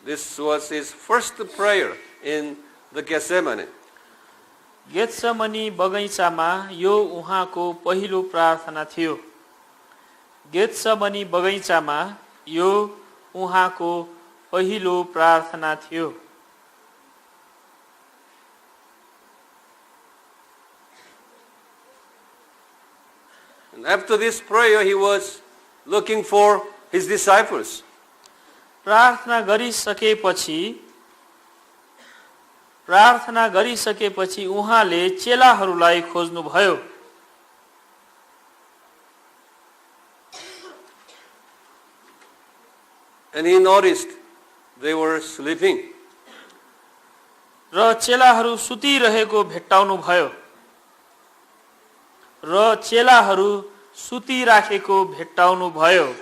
This was his first prayer in the Gethsemane. गेत्समनी बगैँचामा यो उहाँको पहिलो प्रार्थना थियो। गेत्समनी बगैँचामा यो उहाँको पहिलो प्रार्थना थियो। And after this prayer, he was looking for his disciples. प्रार्थना गरिसकेपछि उहाँले चेलाहरूलाई खोज्नुभयो। And he noticed they were sleeping. र चेलाहरू सुतिरहेको भेट्टाउनुभयो। र चेलाहरू सुतिराखेको भेट्टाउनुभयो।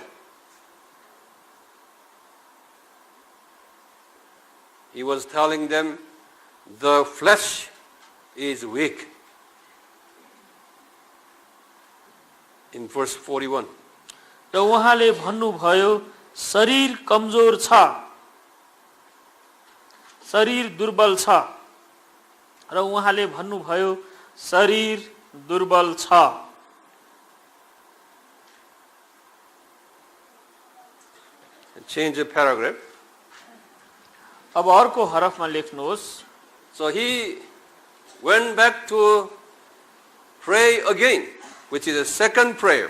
He was telling them, the flesh is weak. In verse 41. र उहाँले भन्नुभयो शरीर कमजोर छ, शरीर दुर्बल छ। र उहाँले भन्नुभयो शरीर दुर्बल छ। Change the paragraph. अब अर्को हरफमा लेख्नुहोस्। So he went back to pray again, which is a second prayer.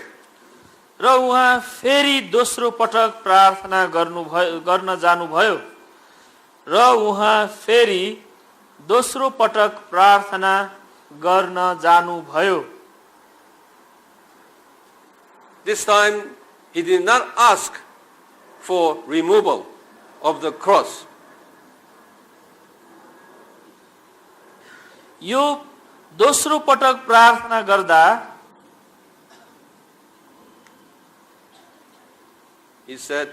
र उहाँ फेरि दोस्रो पटक प्रार्थना गर्न जानुभयो। र उहाँ फेरि दोस्रो पटक प्रार्थना गर्न जानुभयो। This time he did not ask for removal of the cross. यो दोस्रो पटक प्रार्थना गर्दा He said,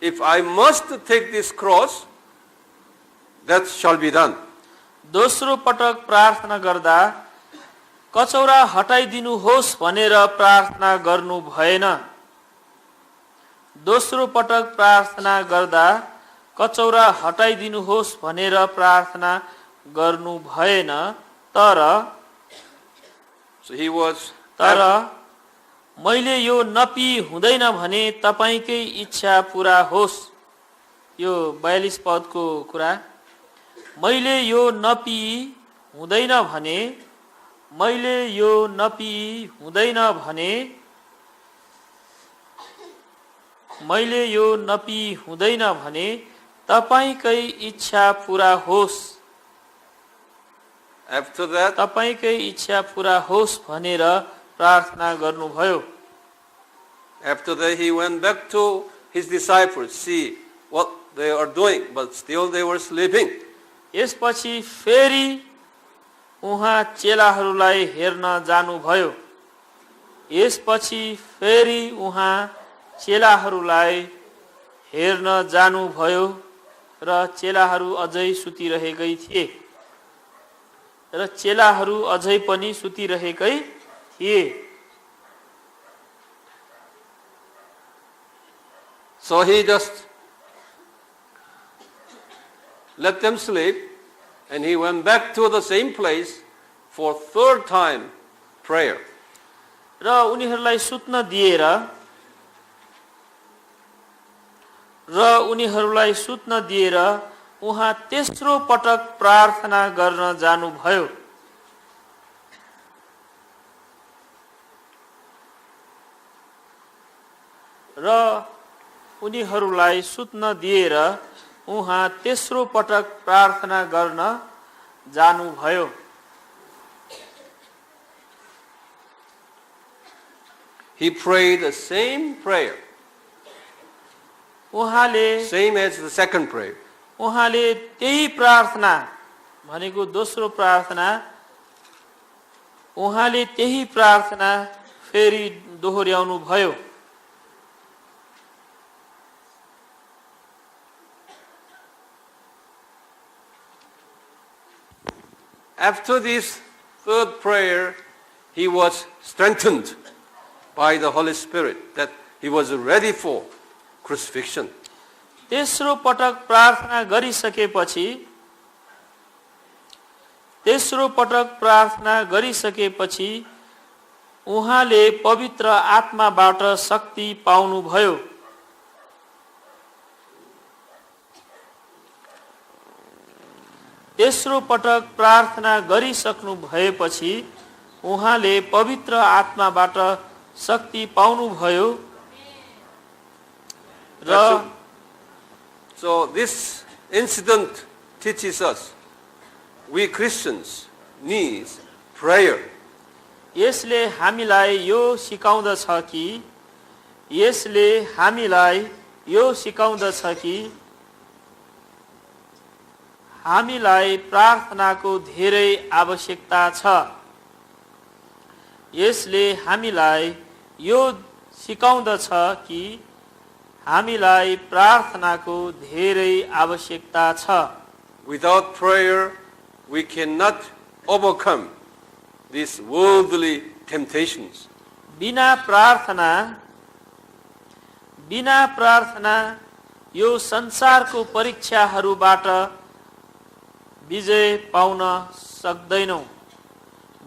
if I must take this cross, that shall be done. दोस्रो पटक प्रार्थना गर्दा कचौरा हटाइदिनुहोस् भनेर प्रार्थना गर्नु भएन। दोस्रो पटक प्रार्थना गर्दा कचौरा हटाइदिनुहोस् भनेर प्रार्थना गर्नु भएन। तर मैले यो नपी हुँदैन भने तपाईकै इच्छा पूरा होस्। यो 42 पदको कुरा। मैले यो नपी हुँदैन भने, मैले यो नपी हुँदैन भने, मैले यो नपी हुँदैन भने तपाईकै इच्छा पूरा होस्। After that, तपाईकै इच्छा पूरा होस् भनेर प्रार्थना गर्नुभयो। After that he went back to his disciples, see what they are doing, but still they were sleeping. यसपछि फेरि उहाँ चेलाहरूलाई हेर्न जानुभयो। यसपछि फेरि उहाँ चेलाहरूलाई हेर्न जानुभयो र चेलाहरू अझै सुतिरहेकै थिए। र चेलाहरू अझै पनि सुतिरहेकै थिए। So he just let them sleep and he went back to the same place for third time prayer. र उनीहरूलाई सुत्न दिएर उहाँ तेस्रो पटक प्रार्थना गर्न जानुभयो। र उनीहरूलाई सुत्न दिएर उहाँ तेस्रो पटक प्रार्थना गर्न जानुभयो। He prayed the same prayer. Same as the second prayer. उहाँले त्यही प्रार्थना भनेको दोस्रो प्रार्थना, उहाँले त्यही प्रार्थना फेरि दोहोर्याउनु भयो। After this third prayer, he was strengthened by the Holy Spirit that he was ready for crucifixion. तेस्रो पटक प्रार्थना गरिसकेपछि उहाँले पवित्र आत्माबाट शक्ति पाउनुभयो। तेस्रो पटक प्रार्थना गरिसक्नु भएपछि उहाँले पवित्र आत्माबाट शक्ति पाउनुभयो र So this incident teaches us we Christians need prayer. यसले हामीलाई यो सिकाउँदछ कि हामीलाई प्रार्थनाको धेरै आवश्यकता छ। यसले हामीलाई यो सिकाउँदछ कि हामीलाई प्रार्थनाको धेरै आवश्यकता छ। Without prayer, we cannot overcome these worldly temptations. बिना प्रार्थना यो संसारको परीक्षाहरूबाट विजय पाउन सक्दैनौं।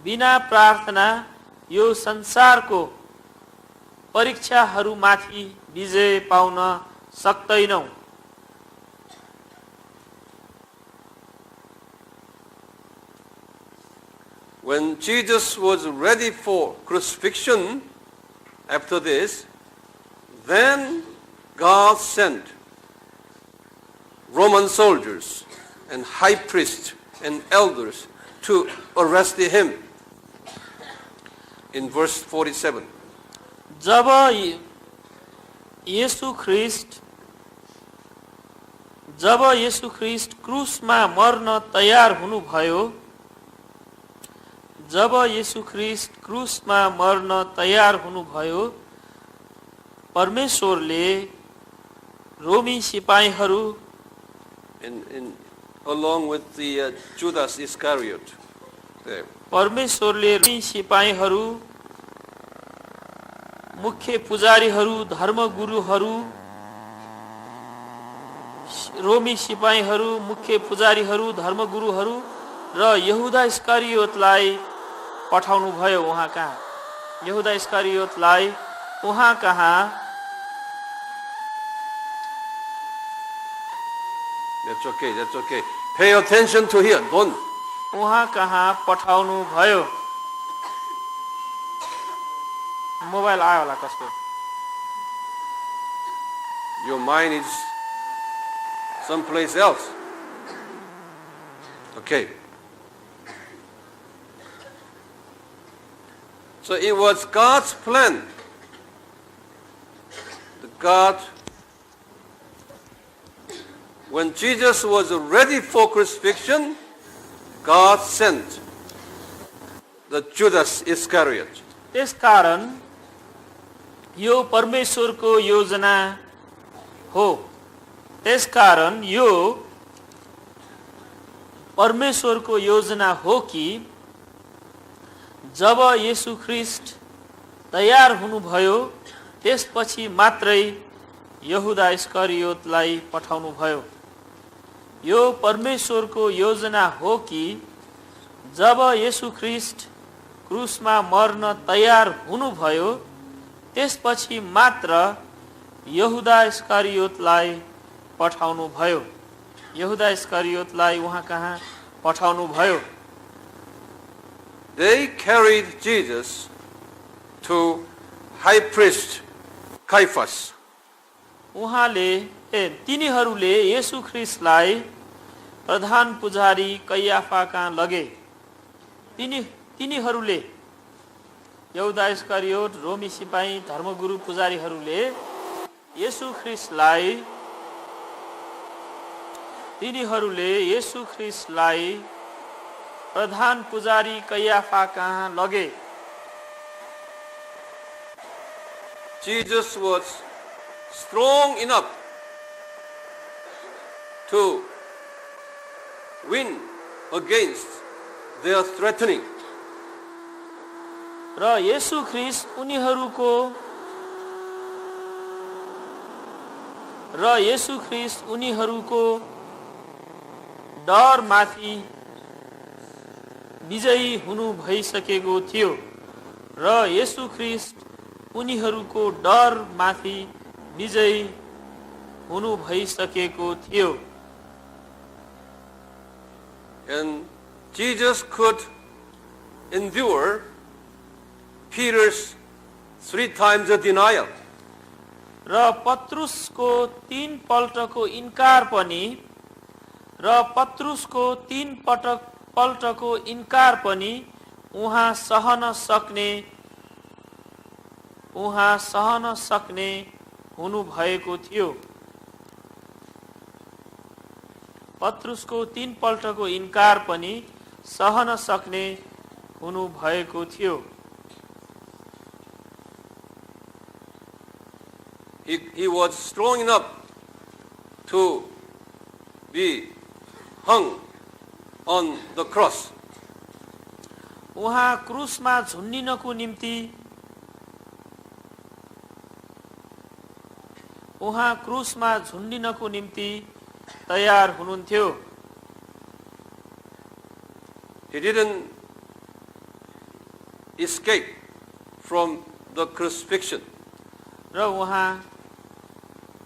बिना प्रार्थना यो संसारको परीक्षाहरूमाथि विजय पाउन सक्दैनौं। When Jesus was ready for crucifixion, after this, then God sent Roman soldiers and high priests and elders to arrest him. In verse 47. जब येशू ख्रीष्ट क्रूसमा मर्न तयार हुनुभयो, परमेश्वरले रोमी सिपाहीहरू along with the Judas Iscariot there. परमेश्वरले रोमी सिपाहीहरू, मुख्य पुजारीहरू, धर्मगुरुहरू, र यहुदा इस्करियोतलाई पठाउनु भयो उहाँ कहाँ। That's okay. Pay attention to here. Don't. उहाँ कहाँ पठाउनु भयो। मोबाइल आयो होला कसको? Your mind is someplace else. Okay. So it was God's plan. When Jesus was ready for crucifixion, God sent the Judas Iscariot. त्यसकारण यो परमेश्वरको योजना हो कि जब येशू ख्रीष्ट तयार हुनुभयो त्यसपछि मात्रै यहुदा इस्करियोतलाई पठाउनु भयो। यो परमेश्वरको योजना हो कि जब येशू ख्रीष्ट क्रूसमा मर्न तयार हुनुभयो त्यसपछि मात्र यहुदा इस्करियोतलाई पठाउनु भयो। उहाँ कहाँ पठाउनु भयो। They carried Jesus to high priest Caiaphas. तिनीहरूले येशू ख्रीष्टलाई प्रधान पुजारी कैयाफा कहाँ लगे। तिनीहरूले यहुदा इस्करियोत, रोमी सिपाही, धर्मगुरु पुजारीहरूले येशू ख्रीष्टलाई प्रधान पुजारी कैयाफा कहाँ लगे। Jesus was strong enough to win against their threatening. र येशू ख्रीष्ट र येशू ख्रीष्ट उनीहरूको डरमाथि विजयी हुनु भइसकेको थियो र येशू ख्रीष्ट उनीहरूको डरमाथि विजयी हुनु भइसकेको थियो। And Jesus could endure Peter's 3 times a denial. र पत्रुसको 3 पल्टको इन्कार पनि उहाँ सहन सक्ने हुनु भएको थियो। पत्रुसको 3 पल्टको इन्कार पनि सहन सक्ने हुनु भएको थियो। He was strong enough to be hung on the cross. उहाँ क्रुसमा झुन्डिनको निम्ति तयार हुनुहुन्थ्यो। He didn't escape from the crucifixion. र उहाँ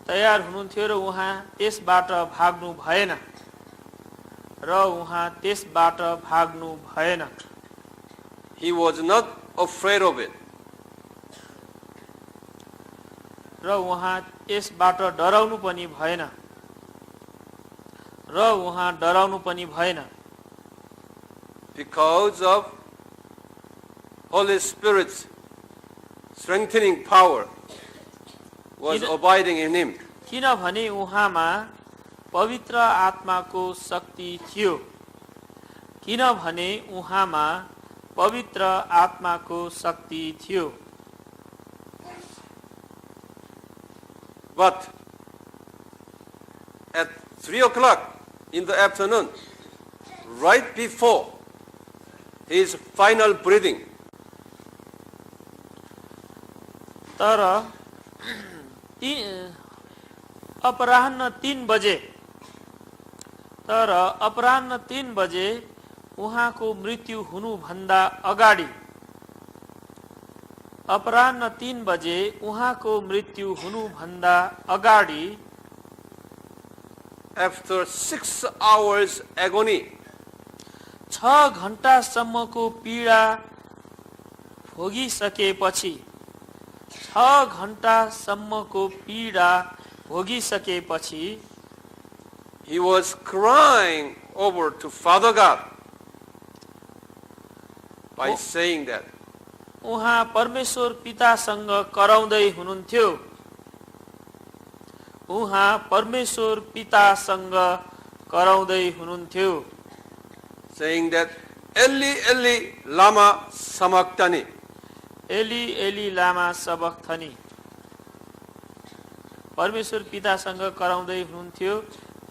तयार हुनुहुन्थ्यो र उहाँ त्यसबाट भाग्नु भएन। He was not afraid of it. र उहाँ यसबाट डराउनु पनि भएन। Because of Holy Spirit's strengthening power was abiding in him. किनभने उहाँमा पवित्र आत्माको शक्ति थियो। But at 3 o'clock in the afternoon, right before his final breathing, तर अपराह्न 3 बजे उहाँको मृत्यु हुनुभन्दा अगाडि after 6 hours agony, 6 घण्टासम्मको पीडा भोगिसकेपछि he was crying over to Father God by saying that, उहाँ परमेश्वर पितासँग कराउँदै हुनुहुन्थ्यो। saying that, Eli, Eli, lama sabachthani. एली एली लामा सबक्थनी। परमेश्वर पितासँग कराउँदै हुनुहुन्थ्यो,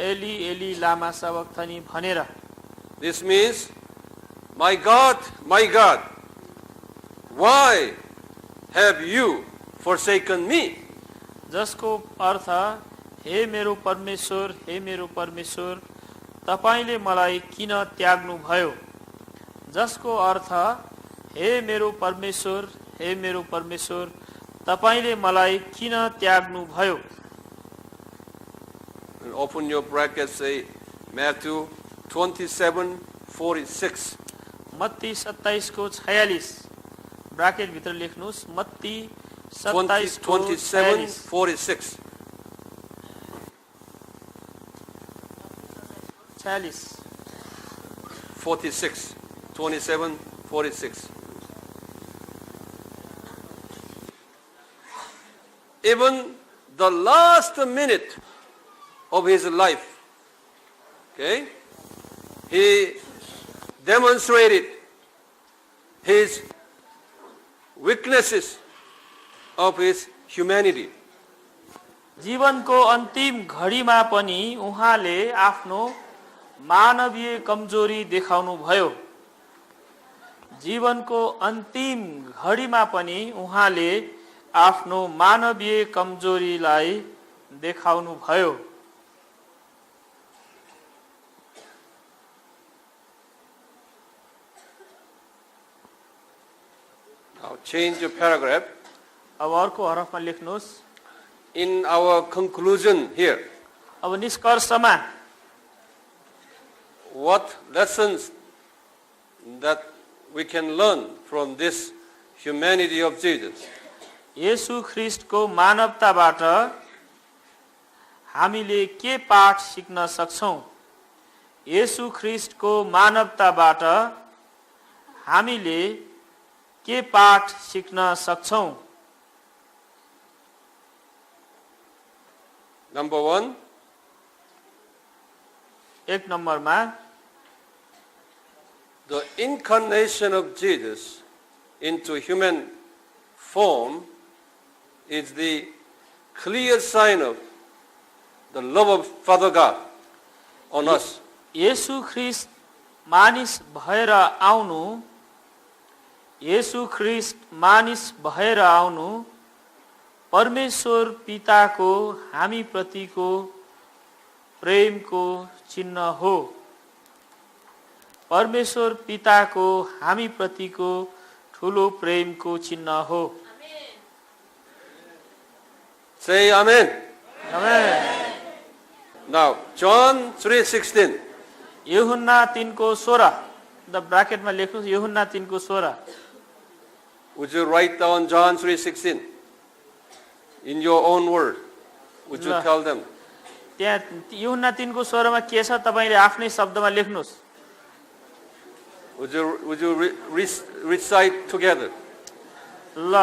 एली एली लामा सबक्थनी भनेर। This means, my God, why have you forsaken me? जसको अर्थ, हे मेरो परमेश्वर, तपाईले मलाई किन त्याग्नु भयो? जसको अर्थ, हे मेरो परमेश्वर, तपाईले मलाई किन त्याग्नु भयो? Open your brackets, say Matthew 27:46. Matthew 27:46 bracket भित्र लेख्नुस्। Matthew 27:46. 46. 27:46. Even the last minute of his life, okay, he demonstrated his weaknesses of his humanity. जीवनको अन्तिम घडीमा पनि उहाँले आफ्नो मानवीय कमजोरी देखाउनु भयो। जीवनको अन्तिम घडीमा पनि उहाँले आफ्नो मानवीय कमजोरीलाई देखाउनु भयो। Now change your paragraph. अब अर्को हरफमा लेख्नुहोस्। In our conclusion here, अब निष्कर्षमा what lessons that we can learn from this humanity of Jesus? येशू ख्रीष्टको मानवताबाट हामीले के पाठ सिक्न सक्छौं? येशू ख्रीष्टको मानवताबाट हामीले के पाठ सिक्न सक्छौं? Number 1, एक नम्बरमा the incarnation of Jesus into human form is the clear sign of the love of Father God on us. येशू ख्रीष्ट मानिस भएर आउनु, येशू ख्रीष्ट मानिस भएर आउनु परमेश्वर पिताको हामी प्रतिको प्रेमको चिन्ह हो। परमेश्वर पिताको हामी प्रतिको ठूलो प्रेमको चिन्ह हो। Say amen. आमेन। Now, John 3:16. यूहन्ना 3:16 द ब्रैकेटमा लेख्नुस्। यूहन्ना 3:16 Would you write down John 3:16 in your own word? Would you tell them? त्यहाँ यूहन्ना 3:16 मा के छ तपाईले आफ्नै शब्दमा लेख्नुस्। Would you recite together? ल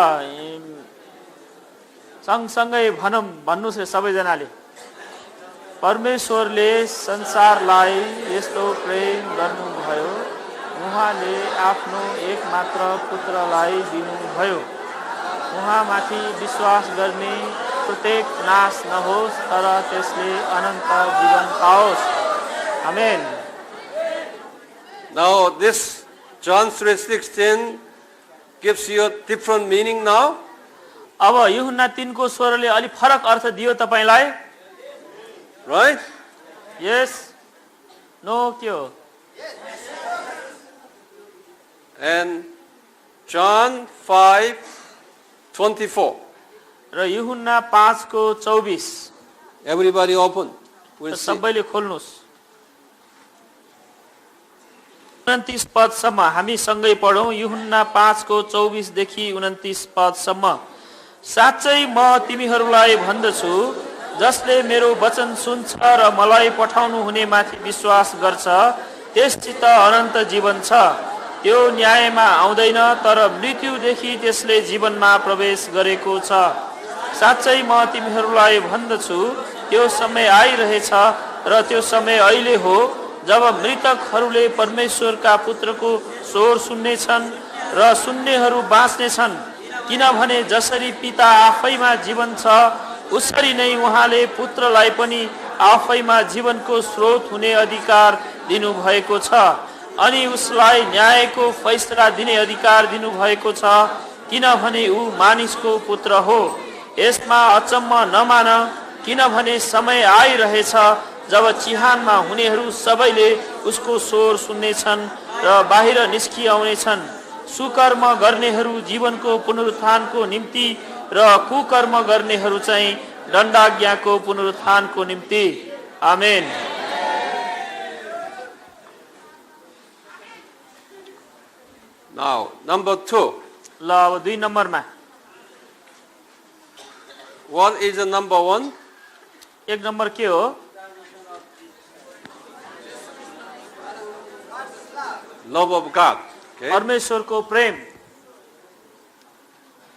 सँगसँगै भन्नुस् रे सबैजनाले। परमेश्वरले संसारलाई यस्तो प्रेम गर्नुभयो, उहाँले आफ्नो एकमात्र पुत्रलाई दिनुभयो, उहाँमाथि विश्वास गर्ने प्रत्येक नाश नहोस् तर त्यसले अनन्त जीवन पाओस्। आमेन। Now this John 3:16 gives you a different meaning now. अब यूहन्ना 3:16 ले अलि फरक अर्थ दियो तपाईलाई। Right? Yes? No? के हो? And John 5:24. र यूहन्ना 5:24 Everybody open. We'll see. सबैले खोल्नुस्। 29 पदसम्म हामी सँगै पढौं। यूहन्ना 5:24 देखि 29 पदसम्म। साच्चै म तिमीहरूलाई भन्दछु, जसले मेरो वचन सुन्छ र मलाई पठाउनु हुने माथि विश्वास गर्छ त्यससित अनन्त जीवन छ। त्यो न्यायमा आउँदैन तर मृत्युदेखि त्यसले जीवनमा प्रवेश गरेको छ। साच्चै म तिमीहरूलाई भन्दछु, त्यो समय आइरहेछ र त्यो समय अहिले हो जब मृतकहरूले परमेश्वरका पुत्रको स्वर सुन्नेछन् र सुन्नेहरू बाँच्नेछन्। किनभने जसरी पिता आफैमा जीवन छ उसरी नै उहाँले पुत्रलाई पनि आफैमा जीवनको स्रोत हुने अधिकार दिनुभएको छ अनि उसलाई न्यायको फैसला दिने अधिकार दिनुभएको छ, किनभने ऊ मानिसको पुत्र हो। यसमा अचम्म नमान, किनभने समय आइरहेछ जब चिहानमा हुनेहरू सबैले उसको स्वर सुन्नेछन् र बाहिर निस्किआउनेछन्। सुकर्म गर्नेहरू जीवनको पुनरुत्थानको निम्ति र कुकर्म गर्नेहरू चाहिँ दण्डाज्ञाको पुनरुत्थानको निम्ति। आमेन। Now, number 2. ल अब 2 नम्बरमा What is the number 1? 1 number के हो? Love of God. Okay. परमेश्वरको प्रेम।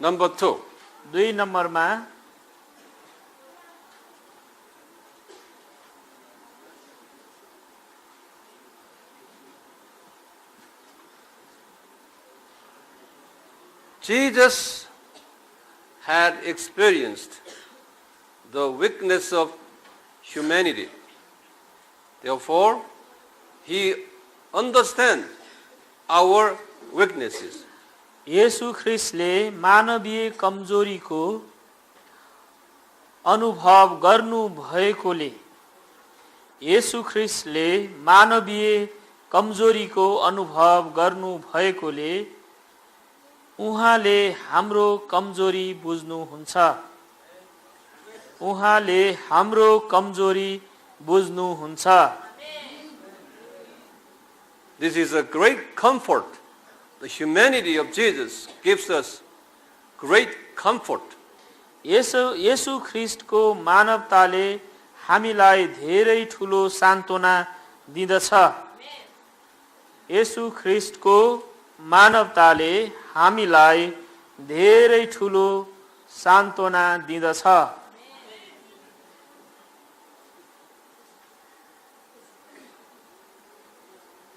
Number 2. 2 नम्बरमा Jesus had experienced the weakness of humanity. Therefore, he understands our weaknesses. येशू ख्रीष्टले मानवीय कमजोरीको अनुभव गर्नु भएकोले येशू ख्रीष्टले मानवीय कमजोरीको अनुभव गर्नु भएकोले उहाँले हाम्रो कमजोरी बुझ्नुहुन्छ। उहाँले हाम्रो कमजोरी बुझ्नुहुन्छ। This is a great comfort. The humanity of Jesus gives us great comfort. येशू ख्रीष्टको मानवताले हामीलाई धेरै ठुलो सान्त्वना दिँदछ। येशू ख्रीष्टको मानवताले हामीलाई धेरै ठुलो सान्त्वना दिँदछ।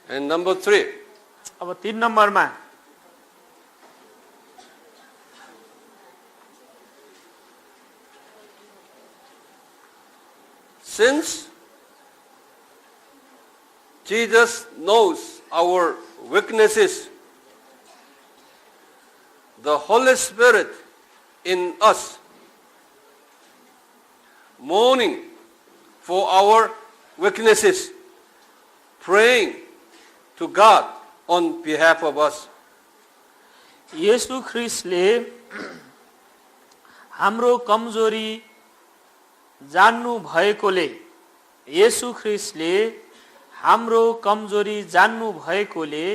And number 3. अब 3 नम्बरमा Since Jesus knows our weaknesses, the Holy Spirit in us, mourning for our weaknesses, praying to God on behalf of us. येशू ख्रीष्टले हाम्रो कमजोरी जान्नु भएकोले येशू ख्रीष्टले हाम्रो कमजोरी जान्नु भएकोले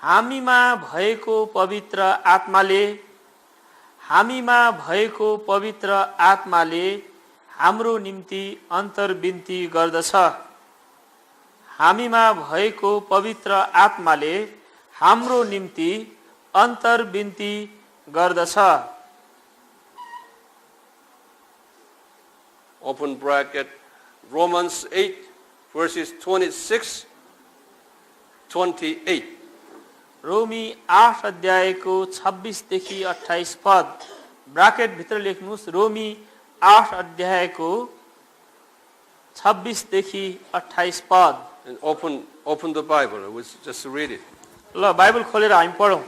हामीमा भएको पवित्र आत्माले हाम्रो निम्ति अन्तर्विन्ती गर्दछ। हामीमा भएको पवित्र आत्माले हाम्रो निम्ति अन्तर्विन्ती गर्दछ। Open bracket, Romans 8 verses 26-28. रोमी 8 अध्यायको 26 देखि 28 पद ब्राकेट भित्र लेख्नुस्। रोमी 8 अध्यायको 26 देखि 28 पद। And open the Bible. I will just read it. ल बाइबल खोलेर हामी पढौं।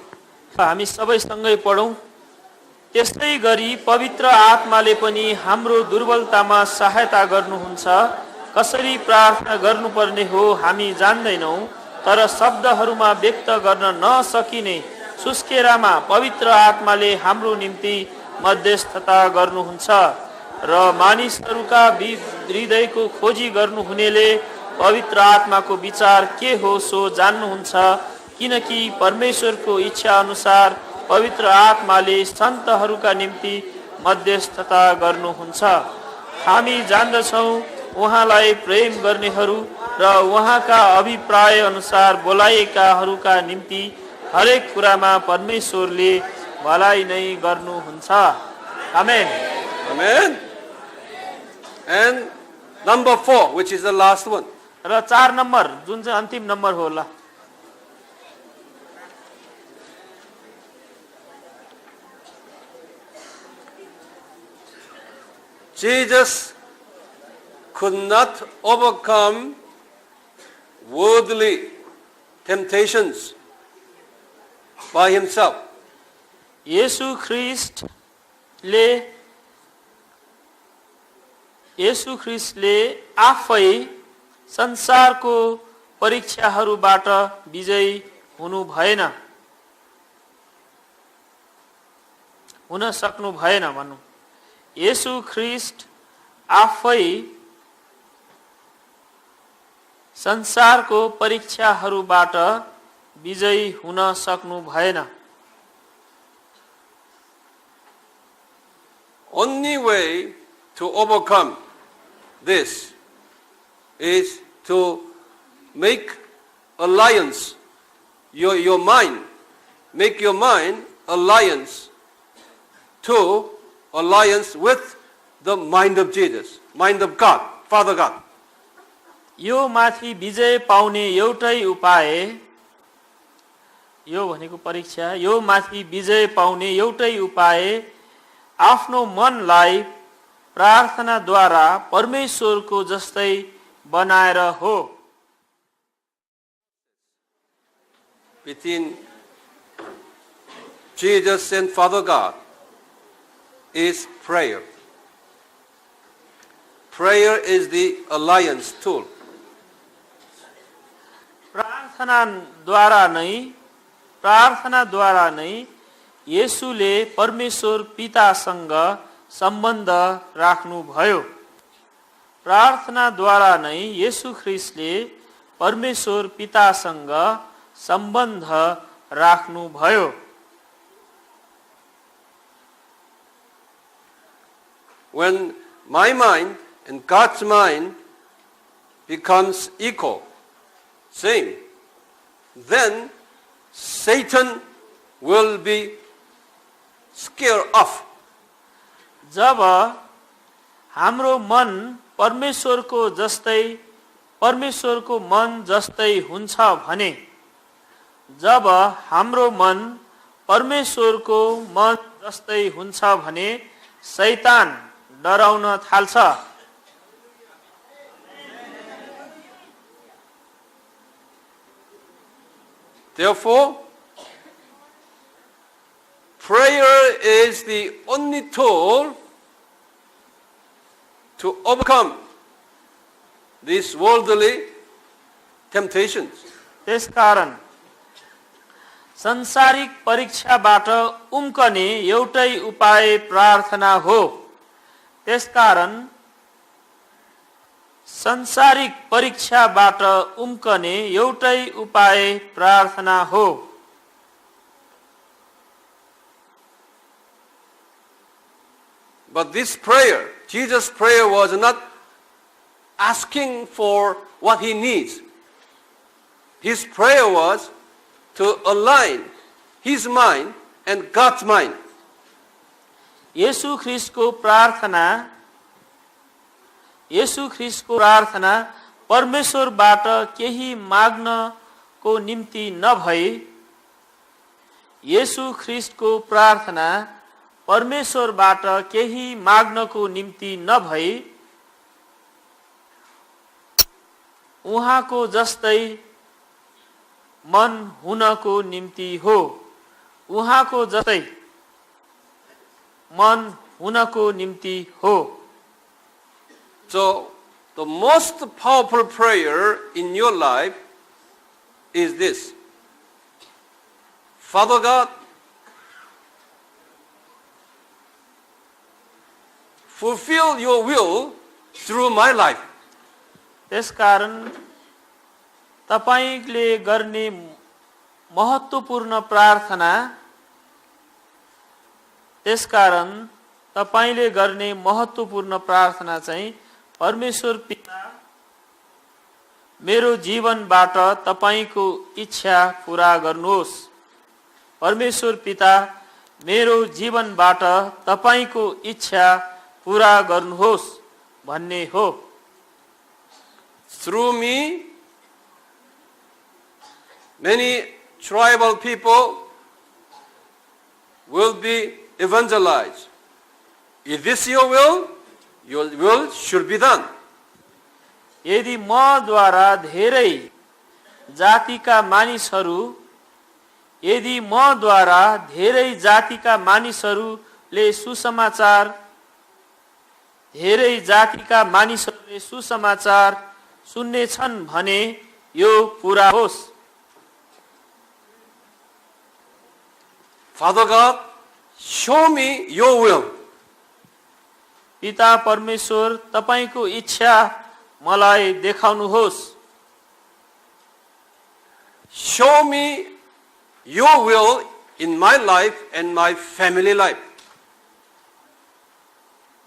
हामी सबै सँगै पढौं। त्यस्तै गरी पवित्र आत्माले पनि हाम्रो दुर्बलतामा सहायता गर्नुहुन्छ। कसरी प्रार्थना गर्नुपर्ने हो हामी जान्दैनौं, तर शब्दहरूमा व्यक्त गर्न नसकिने सुस्केरामा पवित्र आत्माले हाम्रो निम्ति मध्यस्थता गर्नुहुन्छ। र मानिसहरूका हृदयको खोजी गर्नुहुनेले पवित्र आत्माको विचार के हो सो जान्नुहुन्छ, किनकि परमेश्वरको इच्छा अनुसार पवित्र आत्माले सन्तहरूका निम्ति मध्यस्थता गर्नुहुन्छ। हामी जान्दछौं उहाँलाई प्रेम गर्नेहरू र उहाँका अभिप्राय अनुसार बोलाइएकाहरूका निम्ति हरेक कुरामा परमेश्वरले भलाइ नै गर्नुहुन्छ। आमेन। Amen. And number 4, which is the last one. र 4 नम्बर जुन चाहिँ अन्तिम नम्बर होला। Jesus could not overcome worldly temptations by himself. येशू ख्रीष्टले आफै संसारको परीक्षाहरूबाट विजयी हुनु हुन सक्नु भएन भन्नु। येशू ख्रीष्ट आफै संसारको परीक्षाहरूबाट विजयी हुन सक्नु भएन। Only way to overcome this is to make alliance. Your mind, make your mind alliance with the mind of Jesus, mind of God, Father God. यो माथि विजय पाउने एउटै उपाय, यो भनेको परीक्षा, यो माथि विजय पाउने एउटै उपाय आफ्नो मनलाई प्रार्थनाद्वारा परमेश्वरको जस्तै बनाएर हो। Between Jesus and Father God is prayer. prayer is the alliance tool. प्रार्थनाद्वारा नै येशूले परमेश्वर पितासँग सम्बन्ध राख्नुभयो। प्रार्थनाद्वारा नै येशू ख्रीष्टले परमेश्वर पितासँग सम्बन्ध राख्नुभयो। When my mind and God's mind becomes equal, same, then Satan will be scared off. जब हाम्रो मन परमेश्वरको मन जस्तै हुन्छ भने, जब हाम्रो मन परमेश्वरको मन जस्तै हुन्छ भने शैतान डराउन थाल्छ। Therefore, prayer is the only tool to overcome these worldly temptations. त्यसकारण संसारिक परीक्षाबाट उम्कने एउटै उपाय प्रार्थना हो। त्यसकारण संसारिक परीक्षाबाट उम्कने एउटै उपाय प्रार्थना हो। But this prayer, Jesus' prayer, was not asking for what he needs. His prayer was to align his mind and God's mind. येशू ख्रीष्टको प्रार्थना परमेश्वरबाट केही माग्नको निम्ति नभई, येशू ख्रीष्टको प्रार्थना परमेश्वरबाट केही माग्नको निम्ति नभई उहाँको जस्तै मन हुनको निम्ति हो। उहाँको जस्तै मन हुनको निम्ति हो। So, the most powerful prayer in your life is this: Father God, fulfill your will through my life. त्यसकारण तपाईले गर्ने महत्त्वपूर्ण प्रार्थना चाहिँ परमेश्वर पिता, मेरो जीवनबाट तपाईको इच्छा पूरा गर्नुहोस्। परमेश्वर पिता, मेरो जीवनबाट तपाईको इच्छा पूरा गर्नुहोस् भन्ने हो। Through me, many tribal people will be evangelized. Is this your will? Your will should be done. यदि मद्वारा धेरै जातिका मानिसहरूले सुसमाचार सुन्नेछन् भने यो पूरा होस्। Father God, show me your will. पिता परमेश्वर, तपाईको इच्छा मलाई देखाउनुहोस्। Show me your will in my life and my family life.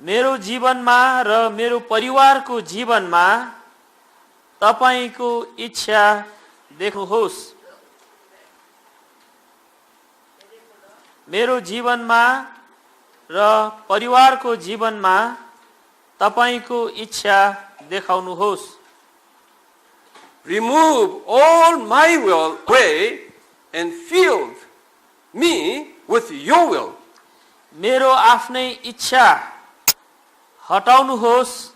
मेरो जीवनमा र मेरो परिवारको जीवनमा तपाईको इच्छा देख्नुहोस्। मेरो जीवनमा र परिवारको जीवनमा तपाईको इच्छा देखाउनुहोस्। Remove all my will away and fill me with your will. मेरो आफ्नै इच्छा हटाउनुहोस्।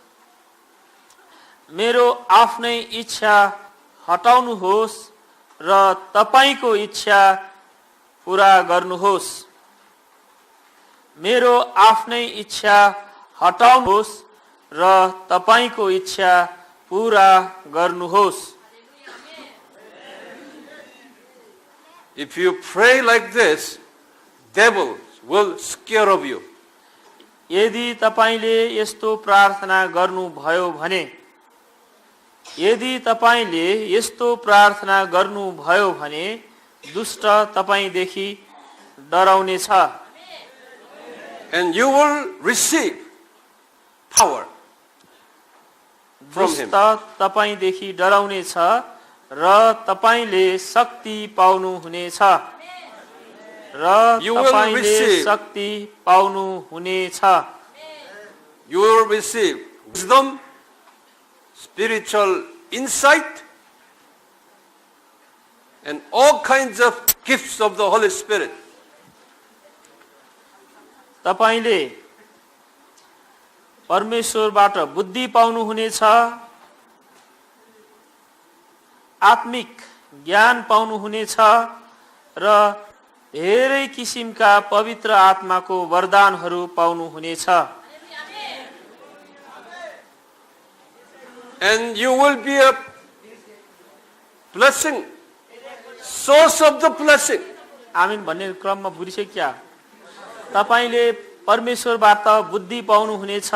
मेरो आफ्नै इच्छा हटाउनुहोस् र तपाईको इच्छा पूरा गर्नुहोस्। मेरो आफ्नै इच्छा हटाउनुहोस् र तपाईको इच्छा पूरा गर्नुहोस्। If you pray like this, devils will scare of you. यदि तपाईले यस्तो प्रार्थना गर्नुभयो भने दुष्ट तपाईदेखि डराउनेछ। And you will receive power from him. दुष्ट तपाईदेखि डराउनेछ र तपाईले शक्ति पाउनुहुनेछ। You will receive wisdom, spiritual insight, and all kinds of gifts of the Holy Spirit. तपाईले परमेश्वरबाट बुद्धि पाउनुहुनेछ, आत्मिक ज्ञान पाउनुहुनेछ र धेरै किसिमका पवित्र आत्माको वरदानहरू पाउनुहुनेछ। And you will be a blessing, source of the blessing. आमीन भन्ने क्रममा बुझिसक्यो क्या? तपाईले परमेश्वरबाट बुद्धि पाउनुहुनेछ,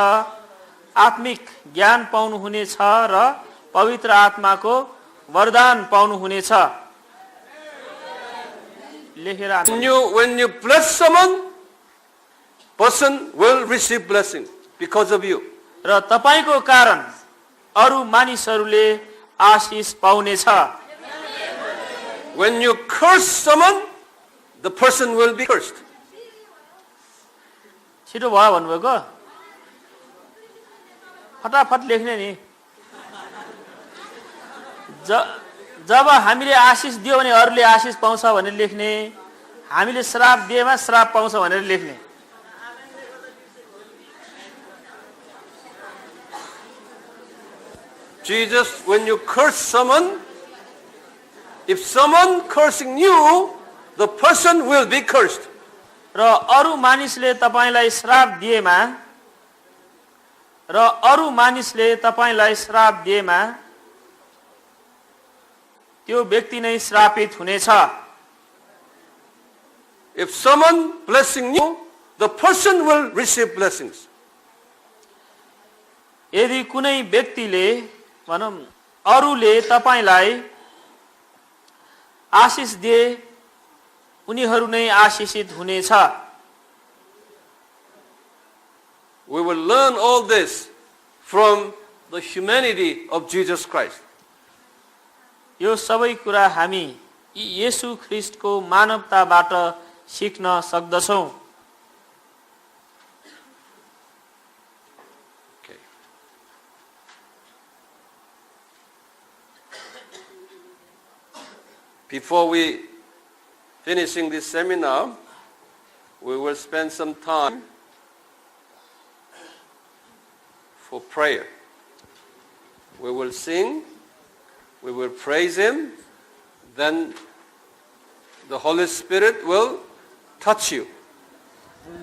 आत्मिक ज्ञान पाउनुहुनेछ र पवित्र आत्माको वरदान पाउनुहुनेछ। लेखेर When you bless someone, person will receive blessing because of you. र तपाईको कारण अरु मानिसहरूले आशीष पाउनेछ। When you curse someone, the person will be cursed. छिटो भयो भन्नुभएको? फटाफट लेख्ने नि। जब हामीले आशीष दियो भने अरूले आशीष पाउँछ भनेर लेख्ने, हामीले श्राप दिएमा श्राप पाउँछ भनेर लेख्ने। Jesus, when you curse someone, if someone cursing you, the person will be cursed. र अरु मानिसले तपाईलाई श्राप दिएमा त्यो व्यक्ति नै श्रापित हुनेछ। If someone blessing you, the person will receive blessings. यदि कुनै व्यक्तिले भनौं अरूले तपाईलाई आशीष दिए, उनीहरू नै आशीषित हुनेछ। We will learn all this from the humanity of Jesus Christ. यो सबै कुरा हामी येशू ख्रीष्टको मानवताबाट सिक्न सक्दछौं। Okay. Before we finishing this seminar, we will spend some time for prayer. We will sing, we will praise Him, then the Holy Spirit will touch you.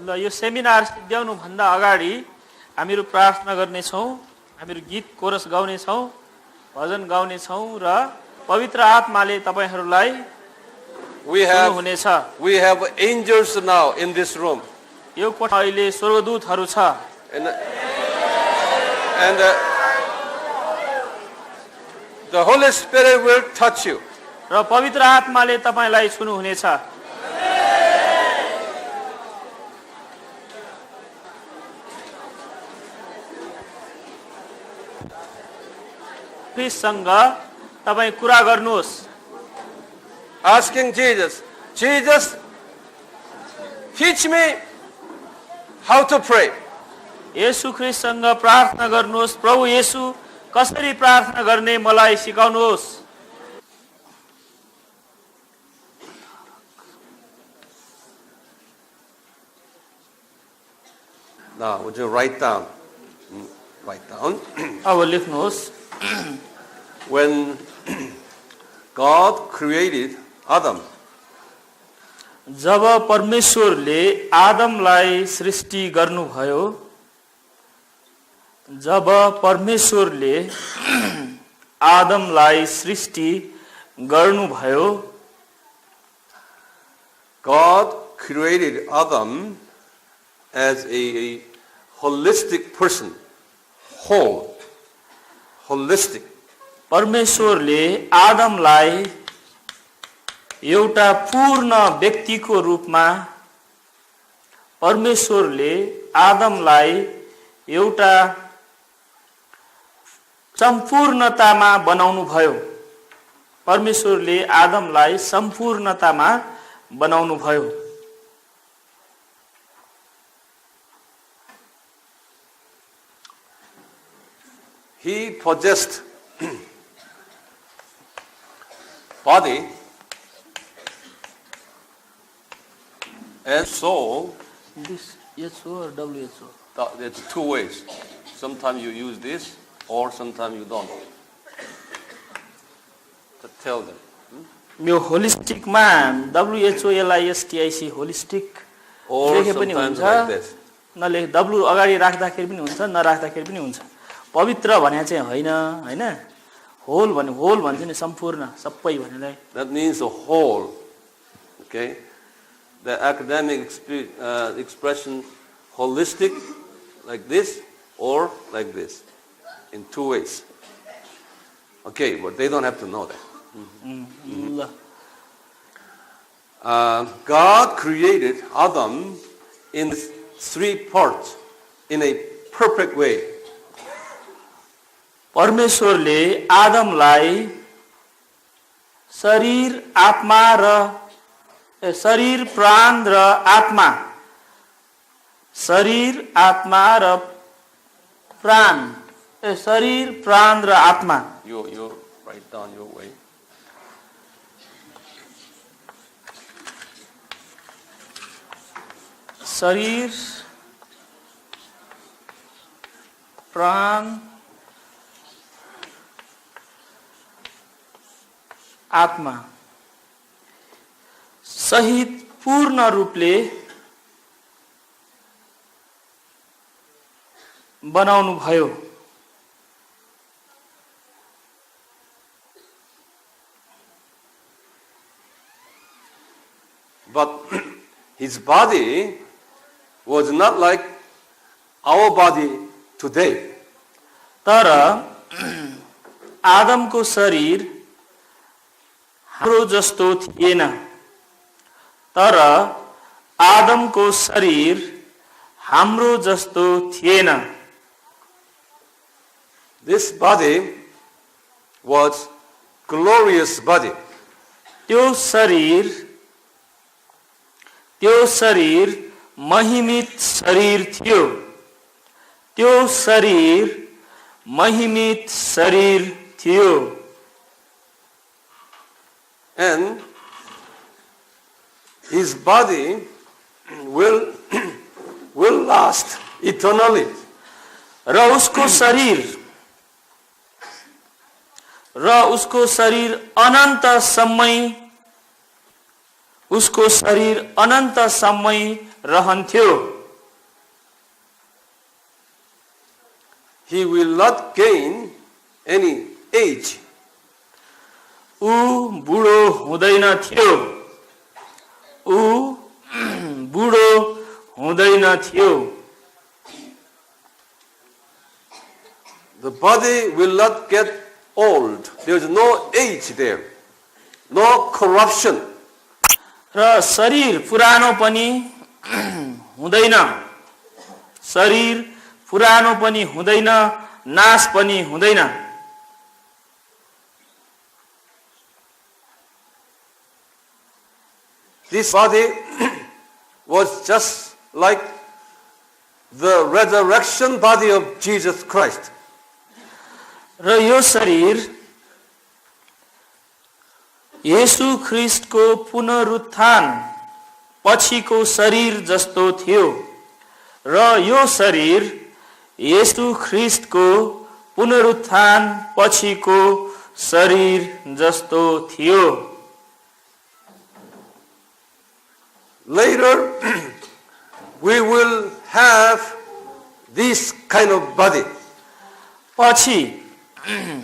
ल यो seminar सिद्ध्याउनु भन्दा अगाडि हामीहरू प्रार्थना गर्ने छौं, हामीहरू गीत कोरस गाउने छौं, भजन गाउने छौं र पवित्र आत्माले तपाईहरुलाई We have angels now in this room. यो कोठा अहिले स्वर्गदूतहरू छ। And the Holy Spirit will touch you. र पवित्र आत्माले तपाईलाई छुनु हुनेछ। ख्रीष्टसँग तपाई कुरा गर्नुहोस्। Asking Jesus, Jesus, teach me how to pray. येशू ख्रीष्टसँग प्रार्थना गर्नुहोस्, प्रभु येशू कसरी प्रार्थना गर्ने मलाई सिकाउनुहोस्। Now, would you write down? अब लेख्नुहोस्। When God created Adam, जब परमेश्वरले आदमलाई सृष्टि गर्नुभयो, जब परमेश्वरले आदमलाई सृष्टि गर्नुभयो, God created Adam as a holistic person, whole, holistic. परमेश्वरले आदमलाई एउटा पूर्ण व्यक्तिको रूपमा परमेश्वरले आदमलाई एउटा सम्पूर्णतामा बनाउनु भयो। परमेश्वरले आदमलाई सम्पूर्णतामा बनाउनु भयो। He possessed body and soul. This HO or WHO? There's two ways. Sometimes you use this, or sometimes you don't. To tell them. यो होलिस्टिकमा WHOLISTIC होलिस्टिक Or लेखे पनि sometimes हुन्छ, like this. नलेख W अगाडि राख्दाखेरि पनि हुन्छ, नराख्दाखेरि पनि हुन्छ। पवित्र भने चाहिँ होइन, हैन? होल भन्छ नि सम्पूर्ण, सबै भन्नेलाई। That means a whole. Okay? The academic expression holistic, like this, or like this, in two ways. Okay, but they don't have to know that. ल God created Adam in three parts in a perfect way. परमेश्वरले आदमलाई शरीर प्राण र आत्मा, शरीर प्राण र आत्मा। You write down your way. शरीर प्राण आत्मा सहित पूर्ण रूपले बनाउनु भयो। But his body was not like our body today. तर आदमको शरीर हाम्रो जस्तो थिएन। तर आदमको शरीर हाम्रो जस्तो थिएन। This body was glorious body. त्यो शरीर महिमित शरीर थियो। त्यो शरीर महिमित शरीर थियो। And his body will last eternally. र उसको शरीर अनन्त समय रहन्थ्यो। He will not gain any age. ऊ बुढो हुँदैन थियो। The body will not get old. There is no age there. No corruption. र शरीर पुरानो पनि हुँदैन। शरीर पुरानो पनि हुँदैन, नाश पनि हुँदैन। This body was just like the resurrection body of Jesus Christ. र यो शरीर येशू ख्रीष्टको पुनरुत्थान पछिको शरीर जस्तो थियो। र यो शरीर येशू ख्रीष्टको पुनरुत्थान पछिको शरीर जस्तो थियो। Later we will have this kind of body. पछि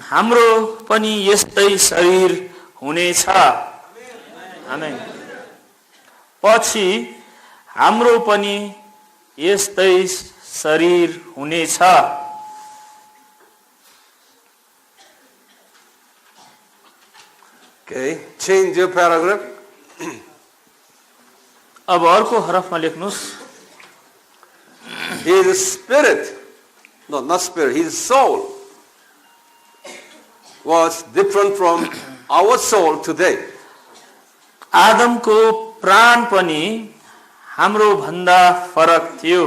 हाम्रो पनि यस्तै शरीर हुनेछ। आमेन। पछि हाम्रो पनि यस्तै शरीर हुनेछ। Okay, change your paragraph. अब अर्को हरफमा लेख्नुस्। His spirit, no, not spirit, his soul was different from our soul today. आदमको प्राण पनि हाम्रो भन्दा फरक थियो।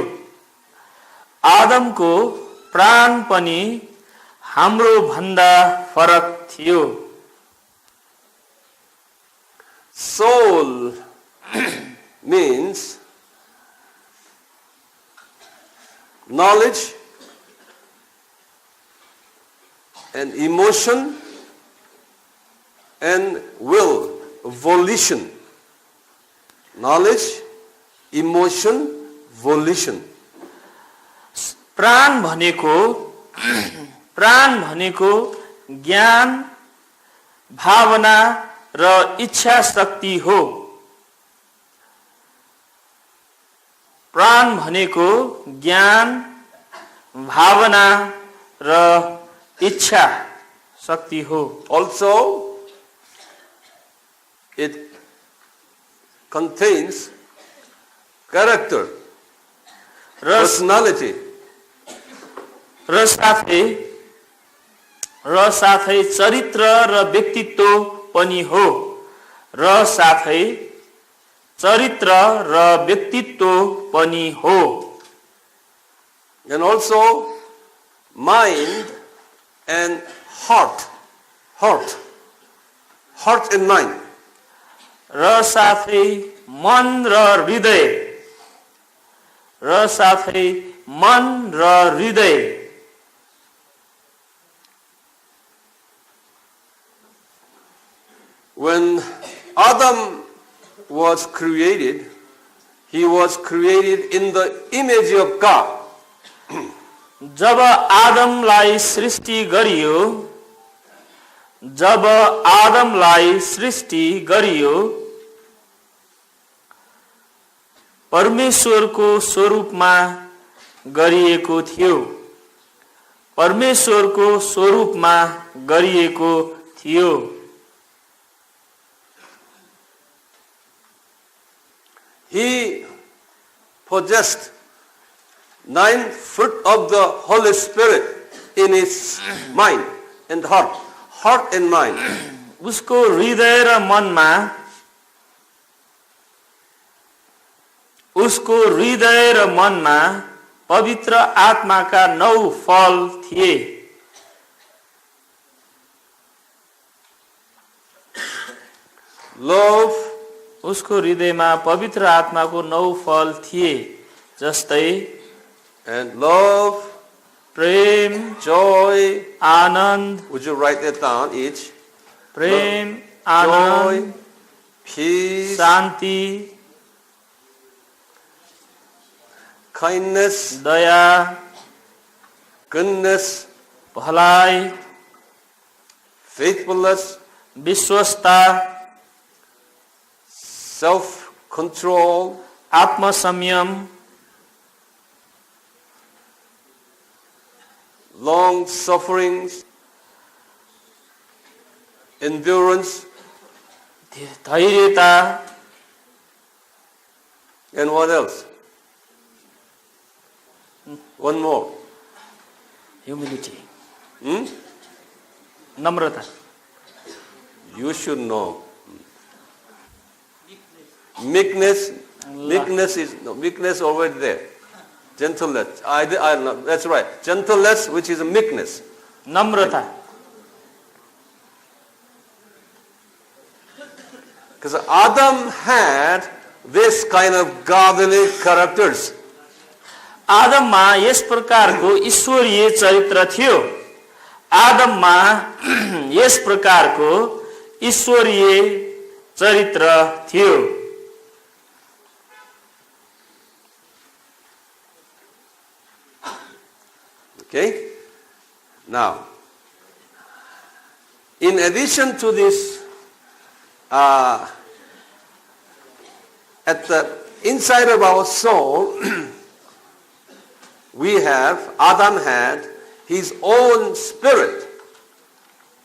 आदमको प्राण पनि हाम्रो भन्दा फरक थियो। Soul means knowledge and emotion and will, volition. Knowledge, emotion, volition. प्राण भनेको ज्ञान, भावना र इच्छा शक्ति हो। प्राण भनेको ज्ञान, भावना र इच्छा शक्ति हो। Also, it contains character, personality. र साथै चरित्र र व्यक्तित्व पनि हो। र साथै चरित्र र व्यक्तित्व पनि हो। And also mind and heart and mind. र साथै मन र हृदय। र साथै मन र हृदय। When Adam was created, he was created in the image of God. जब आदमलाई सृष्टि गरियो परमेश्वरको स्वरूपमा गरिएको थियो। परमेश्वरको स्वरूपमा गरिएको थियो। He possessed 9 fruit of the Holy Spirit in his mind and heart and mind. उसको हृदय र मनमा पवित्र आत्माका 9 फल थिए। Love, उसको हृदयमा पवित्र आत्माको 9 फल थिए, जस्तै and love, प्रेम, joy, Anand. would you write that down each? प्रेम, Joy, आनन्द, peace, शान्ति, kindness, दया, goodness, भलाइ, faithfulness, विश्वस्ता, self-control, आत्मसंयम, long sufferings, endurance, धैर्यता, and what else? One more. Humility, Hmm? Namrata, You should know. Meekness is already there. Gentleness. I know. That's right. Gentleness, which is a meekness. Namrata. Because Adam had this kind of godly characters. आदममा यस प्रकारको ईश्वरीय चरित्र थियो। आदममा यस प्रकारको ईश्वरीय चरित्र थियो। Okay? Now, in addition to this, at the inside of our soul, Adam had his own spirit,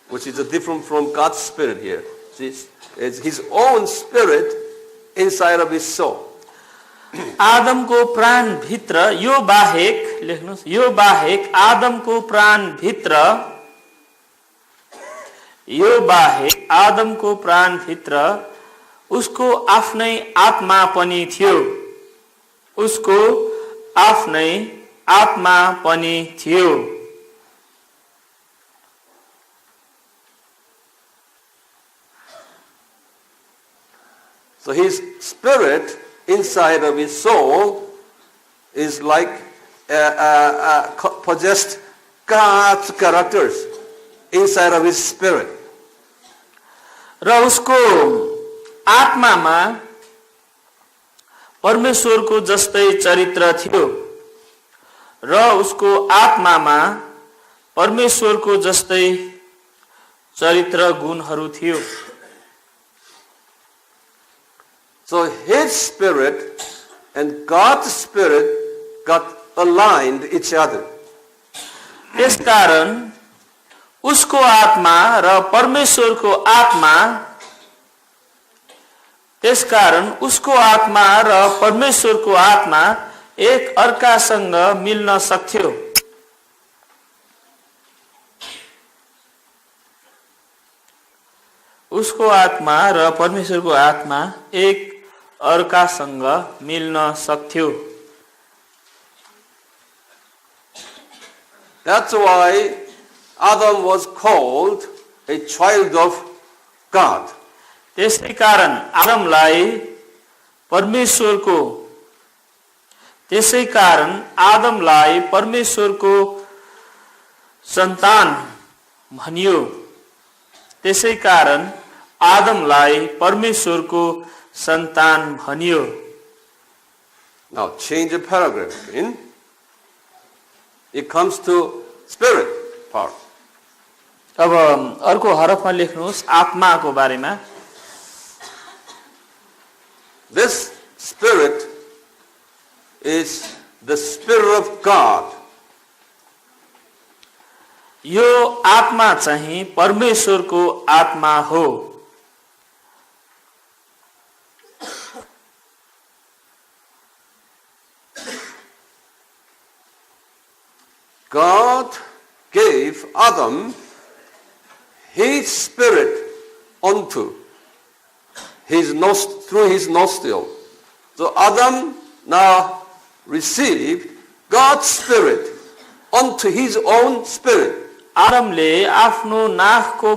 which is different from God's spirit here. It's his own spirit inside of his soul. आदमको प्राण भित्र यो बाहेक लेख्नुस् यो बाहेक आदमको प्राण भित्र यो बाहेक आदमको प्राण भित्र उसको आफ्नै आत्मा पनि थियो उसको आफ्नै आत्मा पनि थियो So his spirit inside of his soul is like possessed God's characters inside of his spirit. र उसको आत्मामा परमेश्वरको जस्तै चरित्र थियो र उसको आत्मामा परमेश्वरको जस्तै चरित्र गुणहरू थियो So his spirit and God's spirit got aligned each other. त्यसकारण उसको आत्मा र परमेश्वरको आत्मा त्यसकारण उसको आत्मा र परमेश्वरको आत्मा एक अर्कासँग मिल्न सक्थ्यो उसको आत्मा र परमेश्वरको आत्मा एक अर्कासँग मिल्न सक्थ्यो That's why Adam was called a child of God. त्यसैकारण आदमलाई परमेश्वरको सन्तान भनियो त्यसैकारण आदमलाई परमेश्वरको सन्तान भनियो Now change the paragraph. It comes to spirit part. अब अर्को हरफमा लेख्नुहोस् आत्माको बारेमा This spirit is the spirit of God. यो आत्मा चाहिँ परमेश्वरको आत्मा हो God gave Adam his spirit unto through his nostril. So Adam now received God's spirit unto his own spirit. आदमले आफ्नो नाकको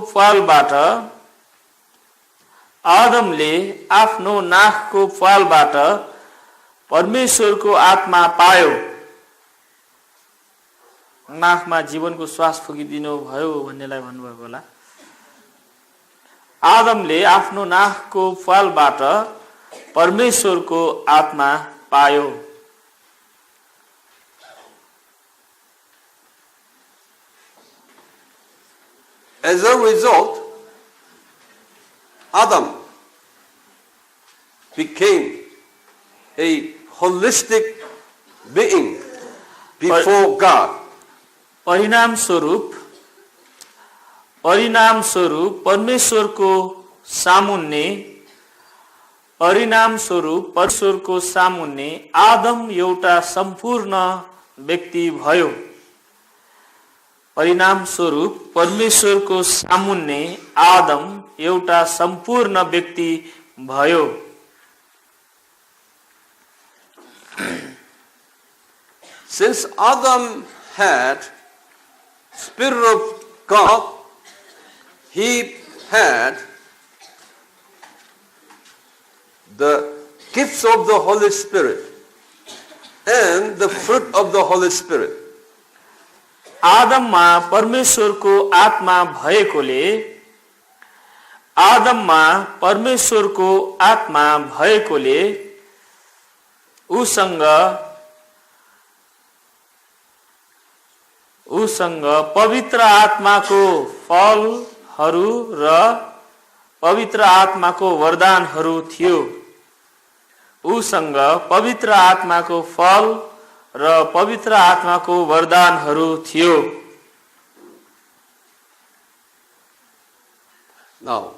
प्वालबाट परमेश्वरको आत्मा पायो नाकमा जीवनको श्वास फुकिदिनु भयो भन्नेलाई भन्नुभएको होला आदमले आफ्नो नाकको प्वालबाट परमेश्वरको आत्मा पायो As a result, Adam became a holistic being before God. परिणाम स्वरूप परमेश्वरको सामुन्ने आदम एउटा सम्पूर्ण व्यक्ति भयो परिणाम स्वरूप परमेश्वरको सामुन्ने आदम एउटा सम्पूर्ण व्यक्ति भयो Since Adam had Spirit of God, he had the gifts of the Holy Spirit and the fruit of the Holy Spirit. आदममा परमेश्वरको आत्मा भएकोले उसँग पवित्र आत्माको फलहरू र पवित्र आत्माको वरदानहरू थियो। उसँग पवित्र आत्माको फल र पवित्र आत्माको वरदानहरू थियो। Now,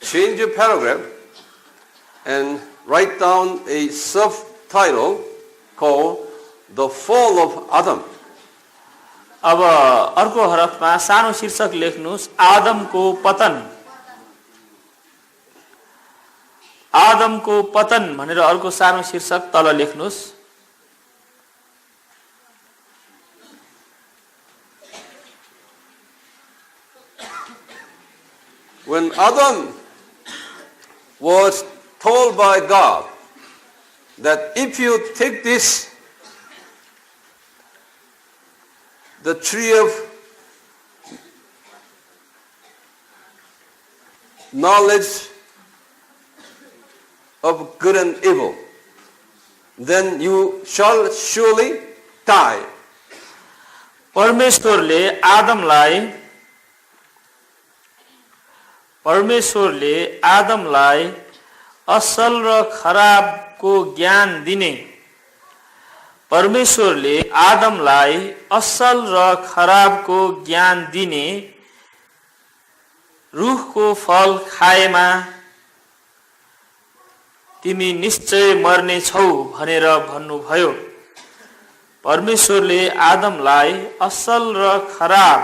change your paragraph and write down a subtitle called The Fall of Adam. अब अर्को हरफमा सानो शीर्षक लेख्नुस्, आदमको पतन। आदमको पतन भनेर अर्को सानो शीर्षक तल लेख्नुस्। When Adam was told by God that if you take this, the tree of knowledge of good and evil, then you shall surely die. परमेश्वरले आदमलाई असल र खराबको ज्ञान दिने, परमेश्वरले आदमलाई असल र खराबको ज्ञान दिने रुखको फल खाएमा तिमी निश्चय मर्ने छौ भनेर भन्नुभयो। परमेश्वरले आदमलाई असल र खराब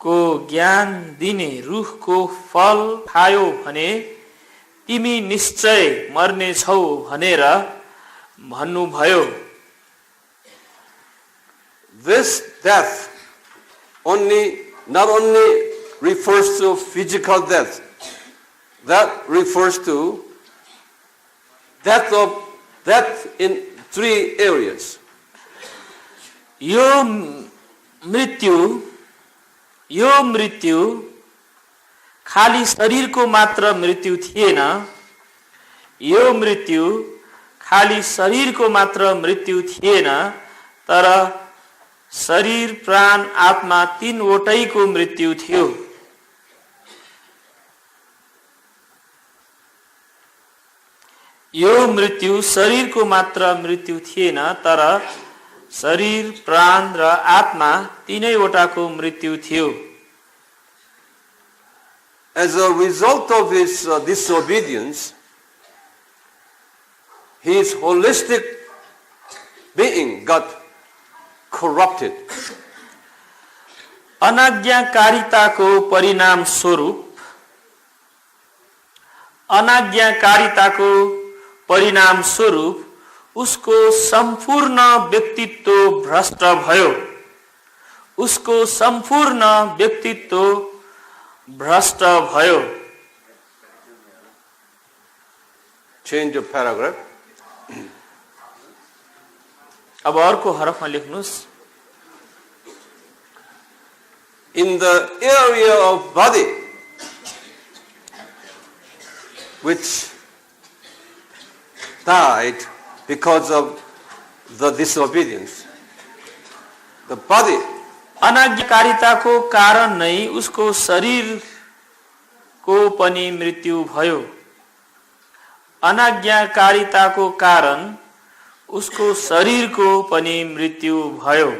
को ज्ञान दिने रुखको फल खायो भने तिमी निश्चय मर्ने छौ भनेर भन्नुभयो। This death not only refers to physical death, that refers to death in three areas. यो मृत्यु खाली शरीरको मात्र मृत्यु थिएन। यो मृत्यु खाली शरीरको मात्र मृत्यु थिएन, तर शरीर, प्राण, आत्मा तीनवटैको मृत्यु थियो। यो मृत्यु शरीरको मात्र मृत्यु थिएन, तर शरीर, प्राण र आत्मा तीनैवटाको मृत्यु थियो। As a result of his disobedience, his holistic being got corrupted. अनाज्ञाकारिताको परिणाम स्वरूप उसको सम्पूर्ण व्यक्तित्व भ्रष्ट भयो। उसको सम्पूर्ण व्यक्तित्व भ्रष्ट भयो। Change your paragraph. अब अर्को हरफमा लेख्नुस्। In the area of body, which died because of the disobedience, the body, अनाज्ञाकारिताको कारण नै उसको शरीरको पनि मृत्यु भयो। अनाज्ञाकारिताको कारण उसको शरीरको पनि मृत्यु भयो।